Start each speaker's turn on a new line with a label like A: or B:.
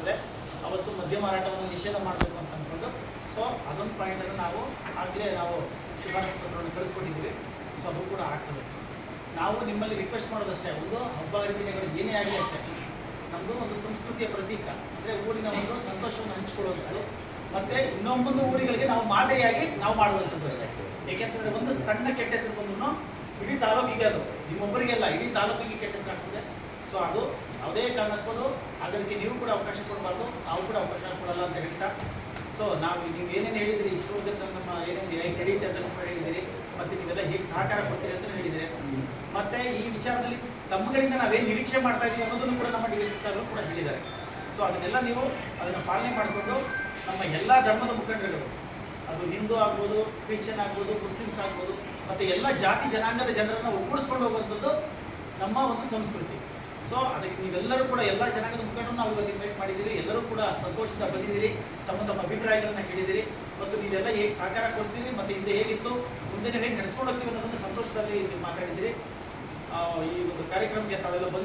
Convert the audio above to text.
A: ಆಗ್ತದೆ. ಅವತ್ತು ಮದ್ಯ ಮಾರಾಟವನ್ನು ನಿಷೇಧ ಮಾಡಬೇಕು ಅಂತ ಅಂದ್ಕೊಂಡು ಸೊ ಅದೊಂದು ಪಾಯಿಂಟನ್ನು ನಾವು ಆಗಲೇ ನಾವು ಶಿಫಾರಸು ಪತ್ರವನ್ನು ಕಳಿಸ್ಕೊಟ್ಟಿದ್ದೀವಿ. ಸೊ ಅದು ಕೂಡ ಆಗ್ತದೆ. ನಾವು ನಿಮ್ಮಲ್ಲಿ ರಿಕ್ವೆಸ್ಟ್ ಮಾಡೋದಷ್ಟೇ, ಒಂದು ಹಬ್ಬ ಹರಿದಿನಗಳು ಏನೇ ಆಗಲಿ ಅಷ್ಟೇ, ನಮ್ಮದು ಒಂದು ಸಂಸ್ಕೃತಿಯ ಪ್ರತೀಕ ಅಂದರೆ ಊರಿನ ಒಂದು ಸಂತೋಷವನ್ನು ಹಂಚಿಕೊಳ್ಳುವಂಥದ್ದು, ಮತ್ತು ಇನ್ನೊಂದೊಂದು ಊರುಗಳಿಗೆ ನಾವು ಮಾದರಿಯಾಗಿ ನಾವು ಮಾಡುವಂಥದ್ದು ಅಷ್ಟೇ. ಏಕೆಂತಂದರೆ ಒಂದು ಸಣ್ಣ ಕೆಟ್ಟ ಹೆಸರು ಬಂದ್ರೂ ಇಡೀ ತಾಲೂಕಿಗೆ, ಅದು ನಿಮ್ಮೊಬ್ಬರಿಗೆಲ್ಲ ಇಡೀ ತಾಲೂಕಿಗೆ ಕೆಟ್ಟ ಹೆಸರು ಆಗ್ತದೆ. ಸೊ ಅದು ಯಾವುದೇ ಕಾರಣಕ್ಕೂ ಅದಕ್ಕೆ ನೀವು ಕೂಡ ಅವಕಾಶ ಕೊಡಬಾರ್ದು, ನಾವು ಕೂಡ ಅವಕಾಶ ಕೊಡಲ್ಲ ಅಂತ ಹೇಳ್ತಾ, ಸೊ ನೀವು ಏನೇನು ಹೇಳಿದಿರಿ ಇಷ್ಟು ನಮ್ಮ ಏನೇನು ನಡೀತೆ ಅಂತ ಕೂಡ ಹೇಳಿದಿರಿ, ಮತ್ತು ನೀವೆಲ್ಲ ಹೇಗೆ ಸಹಕಾರ ಕೊಡ್ತೀರಿ ಅಂತ ಹೇಳಿದಿರಿ. ಮತ್ತು ಈ ವಿಚಾರದಲ್ಲಿ ತಮ್ಮಗಳಿಂದ ನಾವೇನು ನಿರೀಕ್ಷೆ ಮಾಡ್ತಾ ಇದ್ದೀವಿ ಅನ್ನೋದನ್ನು ಕೂಡ ನಮ್ಮ DSS ಸಾಹೇಬರು ಕೂಡ ಹೇಳಿದ್ದಾರೆ. ಸೊ ಅದನ್ನೆಲ್ಲ ನೀವು ಅದನ್ನು ಪಾಲನೆ ಮಾಡಿಕೊಂಡು ನಮ್ಮ ಎಲ್ಲ ಧರ್ಮದ ಮುಖಂಡರುಗಳು, ಅದು ಹಿಂದೂ ಆಗ್ಬೋದು, ಕ್ರಿಶ್ಚಿಯನ್ ಆಗ್ಬೋದು, ಮುಸ್ಲಿಮ್ಸ್ ಆಗ್ಬೋದು, ಮತ್ತು ಎಲ್ಲ ಜಾತಿ ಜನಾಂಗದ ಜನರನ್ನು ಒಗ್ಗೂಡಿಸ್ಕೊಂಡು ಹೋಗುವಂಥದ್ದು ನಮ್ಮ ಒಂದು ಸಂಸ್ಕೃತಿ. ಸೊ ಅದಕ್ಕೆ ನೀವೆಲ್ಲರೂ ಕೂಡ ಎಲ್ಲ ಜನಾಂಗದ ಮುಖಂಡರನ್ನು ನಾವು ಇವತ್ತು ಇನ್ವೈಟ್ ಮಾಡಿದ್ದೀರಿ. ಎಲ್ಲರೂ ಕೂಡ ಸಂತೋಷದಿಂದ ಬಂದಿದ್ದೀರಿ, ತಮ್ಮ ತಮ್ಮ ಅಭಿಪ್ರಾಯಗಳನ್ನು ಹೇಳಿದಿರಿ, ಮತ್ತು ನೀವೆಲ್ಲ ಹೇಗೆ ಸಹಕಾರ ಕೊಡ್ತೀರಿ, ಮತ್ತು ಹಿಂದೆ ಹೇಗಿತ್ತು, ಮುಂದೆ ಹೇಗೆ ನಡೆಸ್ಕೊಂಡು ಹೋಗ್ತೀವಿ ಅನ್ನೋದನ್ನು ಸಂತೋಷದಲ್ಲಿ ಮಾತಾಡಿದ್ದೀರಿ. ಈ ಒಂದು ಕಾರ್ಯಕ್ರಮಕ್ಕೆ ತಾವೆಲ್ಲ ಬಂದು